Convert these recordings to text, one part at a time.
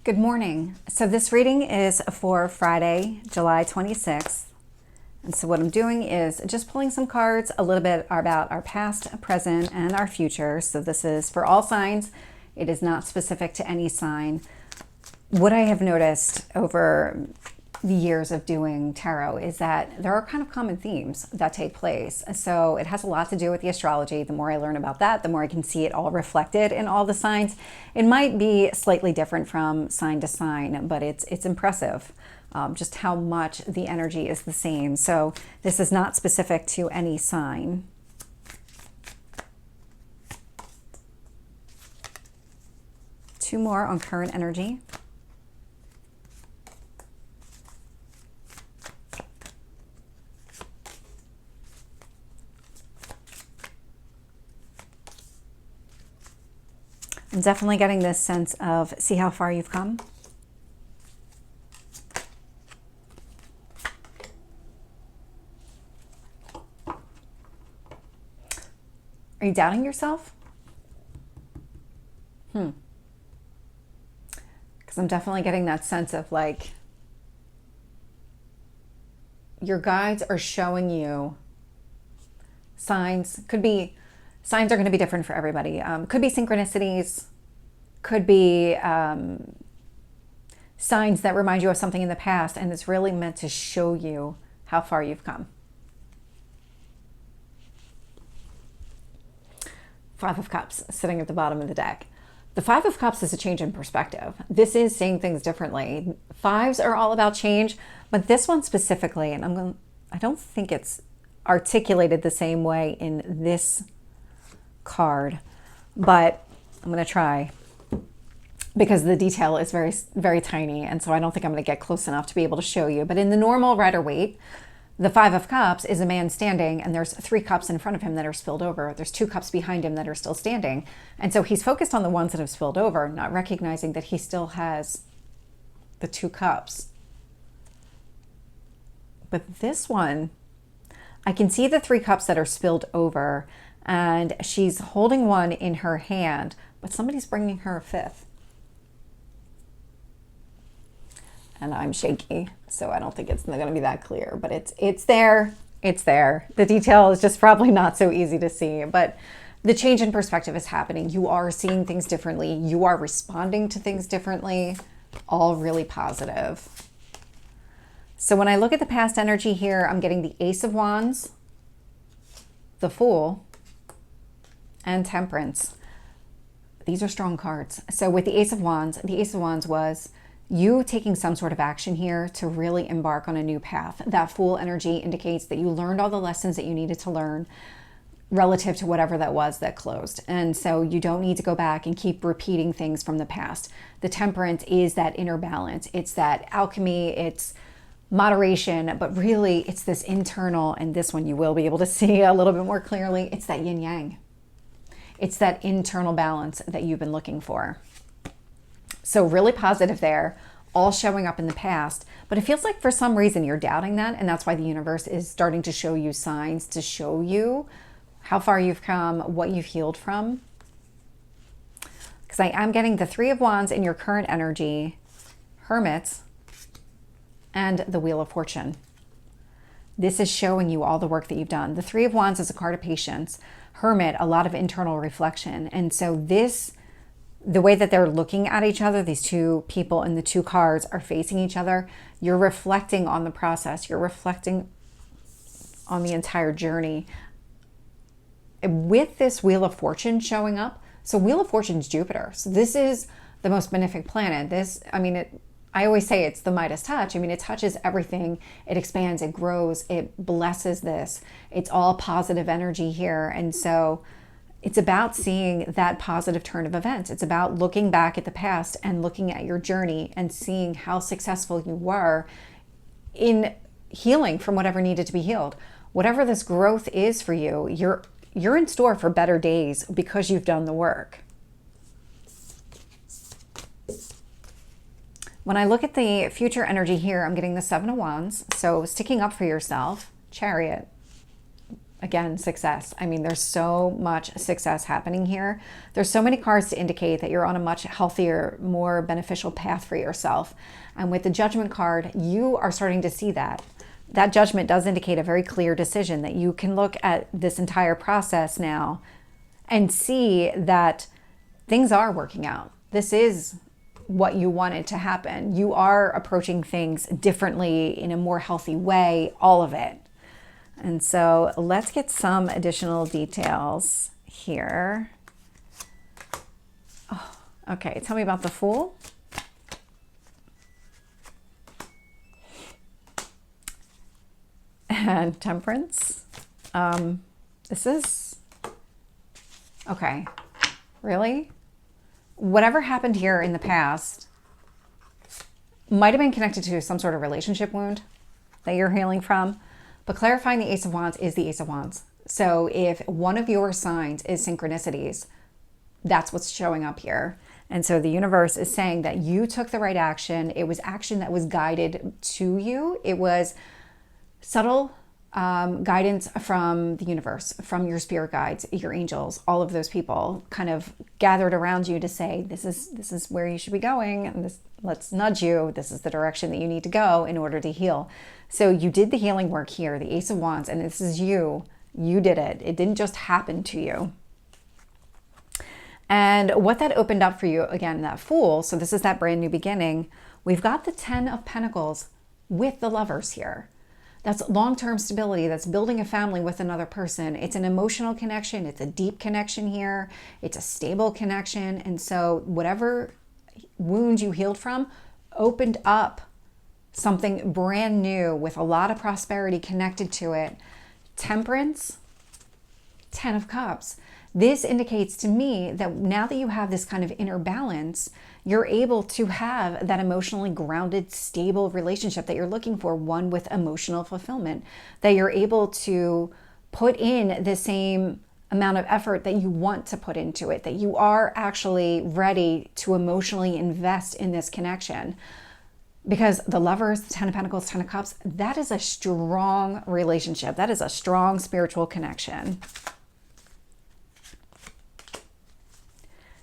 Good morning. So this reading is for Friday, July 26th. And so what I'm doing is just pulling some cards a little bit about our past, present, and our future. So this is for all signs. It is not specific to any sign. What I have noticed over the years of doing tarot is that there are kind of common themes that take place. So it has a lot to do with the astrology. The more I learn about that, the more I can see it all reflected in all the signs. It might be slightly different from sign to sign, but it's impressive just how much the energy is the same. So this is not specific to any sign. Two more on current energy. I'm definitely getting this sense of see how far you've come. Are you doubting yourself? Because I'm definitely getting that sense of like your guides are showing you signs. Signs are going to be different for everybody. Could be synchronicities, could be signs that remind you of something in the past, and it's really meant to show you how far you've come. Five of Cups sitting at the bottom of the deck. The Five of Cups is a change in perspective. This is seeing things differently. Fives are all about change, but this one specifically, and I don't think it's articulated the same way in this card, but I'm going to try because the detail is very, very tiny. And so I don't think I'm going to get close enough to be able to show you. But in the normal Rider-Waite, the Five of Cups is a man standing and there's 3 cups in front of him that are spilled over. There's 2 cups behind him that are still standing. And so he's focused on the ones that have spilled over, not recognizing that he still has the 2 cups. But this one, I can see the 3 cups that are spilled over, and she's holding one in her hand, but somebody's bringing her a 5th. And I'm shaky, so I don't think it's going to be that clear, but it's there. It's there. The detail is just probably not so easy to see, but the change in perspective is happening. You are seeing things differently. You are responding to things differently. All really positive. So when I look at the past energy here, I'm getting the Ace of Wands, the Fool, and Temperance. These are strong cards. So with the Ace of Wands was you taking some sort of action here to really embark on a new path. That Fool energy indicates that you learned all the lessons that you needed to learn relative to whatever that was that closed. And so you don't need to go back and keep repeating things from the past. The Temperance is that inner balance. It's that alchemy, it's moderation, but really it's this internal, and this one you will be able to see a little bit more clearly, it's that yin yang. It's that internal balance that you've been looking for. So really positive there, all showing up in the past, but it feels like for some reason you're doubting that, and that's why the universe is starting to show you signs to show you how far you've come, what you've healed from. Because I am getting the 3 of Wands in your current energy, Hermit, and the Wheel of Fortune. This is showing you all the work that you've done. The 3 of Wands is a card of patience. Hermit, a lot of internal reflection. And so the way that they're looking at each other, these 2 people and the 2 cards are facing each other, you're reflecting on the process. You're reflecting on the entire journey. With this Wheel of Fortune showing up, so Wheel of Fortune's Jupiter. So this is the most benefic planet. I always say it's the Midas touch. I mean, it touches everything. It expands, it grows, it blesses this. It's all positive energy here. And so it's about seeing that positive turn of events. It's about looking back at the past and looking at your journey and seeing how successful you were in healing from whatever needed to be healed. Whatever this growth is for you, you're in store for better days because you've done the work. When I look at the future energy here, I'm getting the 7 of Wands. So sticking up for yourself, Chariot. again, success. I mean, there's so much success happening here. There's so many cards to indicate that you're on a much healthier, more beneficial path for yourself. And with the Judgment card, you are starting to see that. That Judgment does indicate a very clear decision that you can look at this entire process now and see that things are working out. This is what you wanted to happen. You are approaching things differently in a more healthy way, all of it. And so let's get some additional details here. Oh, okay, tell me about the Fool. And Temperance. This is, okay, really? Whatever happened here in the past might have been connected to some sort of relationship wound that you're healing from. But clarifying the Ace of Wands is the Ace of Wands. So if one of your signs is synchronicities, that's what's showing up here. And so the universe is saying that you took the right action. It was action that was guided to you. It was subtle guidance from the universe, from your spirit guides, your angels, all of those people kind of gathered around you to say, this is where you should be going. And let's nudge you. This is the direction that you need to go in order to heal. So you did the healing work here, the Ace of Wands, and this is you. You did it. It didn't just happen to you. And what that opened up for you, again, that Fool, so this is that brand new beginning. We've got the 10 of Pentacles with the Lovers here. That's long-term stability. That's building a family with another person. It's an emotional connection. It's a deep connection here. It's a stable connection. And so whatever wound you healed from opened up something brand new with a lot of prosperity connected to it. Temperance, 10 of Cups. This indicates to me that now that you have this kind of inner balance, you're able to have that emotionally grounded, stable relationship that you're looking for, one with emotional fulfillment, that you're able to put in the same amount of effort that you want to put into it, that you are actually ready to emotionally invest in this connection. Because the Lovers, 10 of Pentacles, 10 of Cups, that is a strong relationship. That is a strong spiritual connection.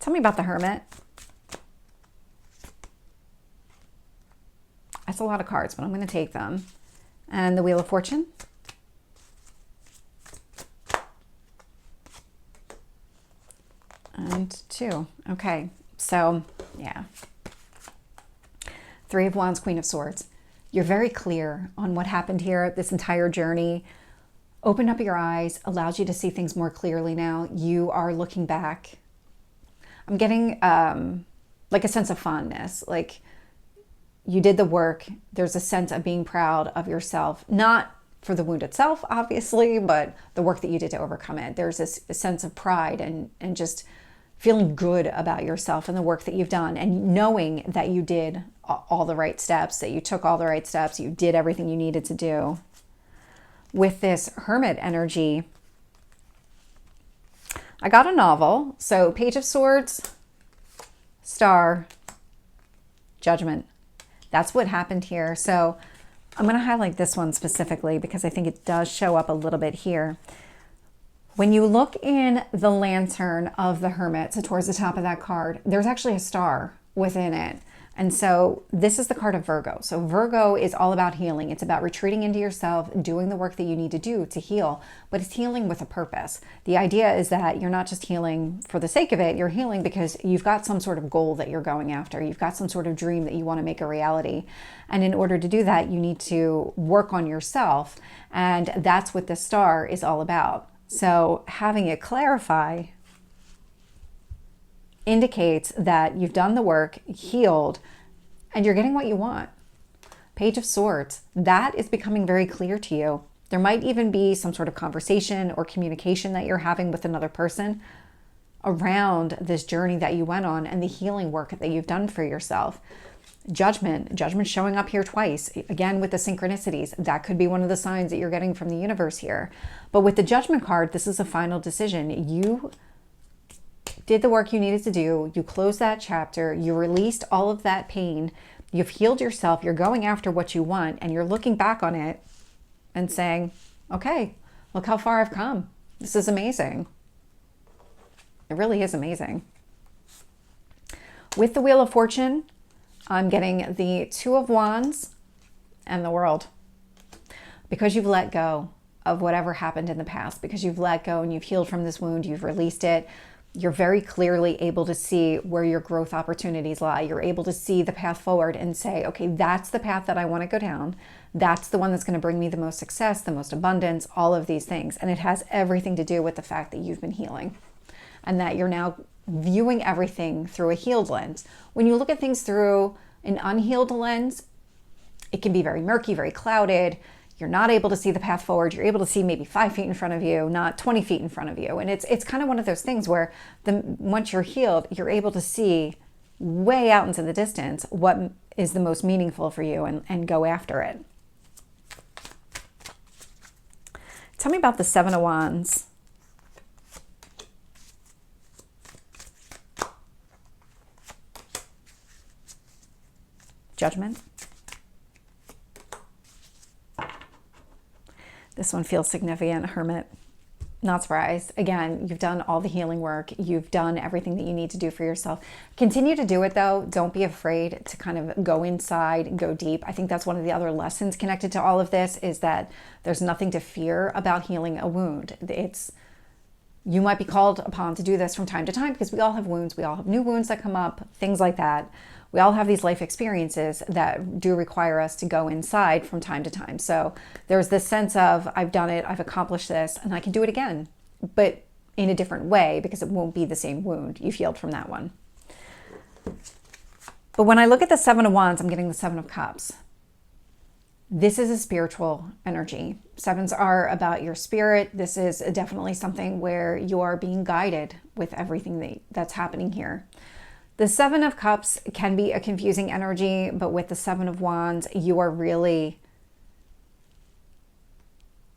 Tell me about the Hermit. That's a lot of cards, but I'm going to take them. And the Wheel of Fortune. And 2. Okay, so yeah. 3 of Wands, Queen of Swords. You're very clear on what happened here. This entire journey opened up your eyes, allows you to see things more clearly now. You are looking back. I'm getting like a sense of fondness. Like you did the work. There's a sense of being proud of yourself, not for the wound itself, obviously, but the work that you did to overcome it. There's a sense of pride and just feeling good about yourself and the work that you've done, and knowing that you did all the right steps, that you took all the right steps, you did everything you needed to do. With this Hermit energy, I got a novel. So Page of Swords, Star, Judgment. That's what happened here. So I'm going to highlight this one specifically because I think it does show up a little bit here. When you look in the lantern of the Hermit, so towards the top of that card, there's actually a star within it. And so this is the card of Virgo. So Virgo is all about healing. It's about retreating into yourself, doing the work that you need to do to heal, but it's healing with a purpose. The idea is that you're not just healing for the sake of it. You're healing because you've got some sort of goal that you're going after. You've got some sort of dream that you want to make a reality. And in order to do that, you need to work on yourself. And that's what the star is all about. So having it clarify indicates that you've done the work, healed, and you're getting what you want. Page of Swords, that is becoming very clear to you. There might even be some sort of conversation or communication that you're having with another person around this journey that you went on and the healing work that you've done for yourself. Judgment showing up here twice, again with the synchronicities. That could be one of the signs that you're getting from the universe here. But with the Judgment card, this is a final decision. You did the work you needed to do. You closed that chapter. You released all of that pain. You've healed yourself. You're going after what you want, and you're looking back on it and saying, okay, Look how far I've come. This is amazing. It really is amazing. With the Wheel of Fortune, I'm getting the Two of Wands and the World. Because you've let go of whatever happened in the past, because you've let go and you've healed from this wound, you've released it, you're very clearly able to see where your growth opportunities lie. You're able to see the path forward and say, okay, that's the path that I want to go down. That's the one that's going to bring me the most success, the most abundance, all of these things. And it has everything to do with the fact that you've been healing and that you're now viewing everything through a healed lens. When you look at things through an unhealed lens, it can be very murky, very clouded. You're not able to see the path forward. You're able to see maybe 5 feet in front of you, not 20 feet in front of you. And it's kind of one of those things where once you're healed, you're able to see way out into the distance what is the most meaningful for you and go after it. Tell me about the Seven of Wands. Judgment. This one feels significant. Hermit. Not surprised. Again, you've done all the healing work. You've done everything that you need to do for yourself. Continue to do it though. Don't be afraid to kind of go inside, go deep. I think that's one of the other lessons connected to all of this is that there's nothing to fear about healing a wound. You might be called upon to do this from time to time because we all have wounds. We all have new wounds that come up, things like that. We all have these life experiences that do require us to go inside from time to time. So there's this sense of, I've done it, I've accomplished this, and I can do it again, but in a different way because it won't be the same wound. You've healed from that one. But when I look at the Seven of Wands, I'm getting the Seven of Cups. This is a spiritual energy. Sevens are about your spirit. This is definitely something where you are being guided with everything that's happening here. The Seven of Cups can be a confusing energy, but with the Seven of Wands, you are really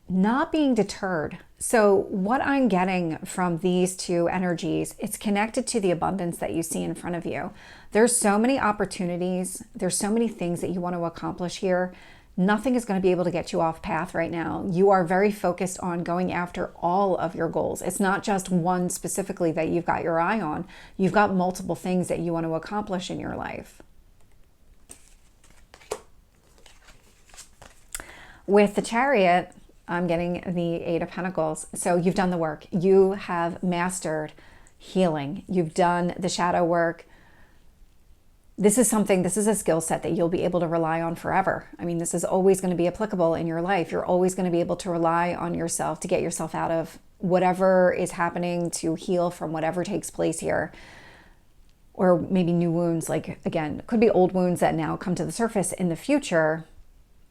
not being deterred. So what I'm getting from these two energies, it's connected to the abundance that you see in front of you. There's so many opportunities. There's so many things that you want to accomplish here. Nothing is going to be able to get you off path right now. You are very focused on going after all of your goals. It's not just one specifically that you've got your eye on. You've got multiple things that you want to accomplish in your life. With the Chariot, I'm getting the Eight of Pentacles. So you've done the work. You have mastered healing. You've done the shadow work. This is a skill set that you'll be able to rely on forever. I mean, this is always going to be applicable in your life. You're always going to be able to rely on yourself to get yourself out of whatever is happening, to heal from whatever takes place here. Or maybe new wounds, like, again, it could be old wounds that now come to the surface in the future.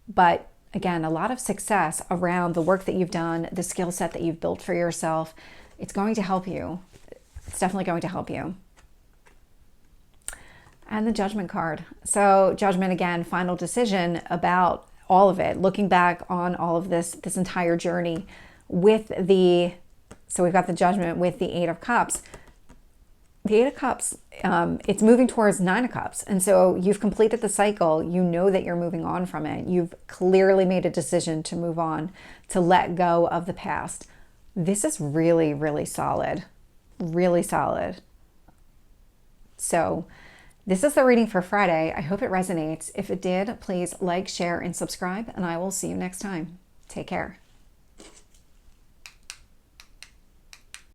But again, a lot of success around the work that you've done, the skill set that you've built for yourself. It's going to help you. It's definitely going to help you. And the Judgment card. So Judgment, again, final decision about all of it. Looking back on all of this entire journey with so we've got the Judgment with the Eight of Cups. The Eight of Cups, it's moving towards Nine of Cups. And so you've completed the cycle. You know that you're moving on from it. You've clearly made a decision to move on, to let go of the past. This is really, really solid. Really solid. So this is the reading for Friday. I hope it resonates. If it did, please like, share, and subscribe, and I will see you next time. Take care.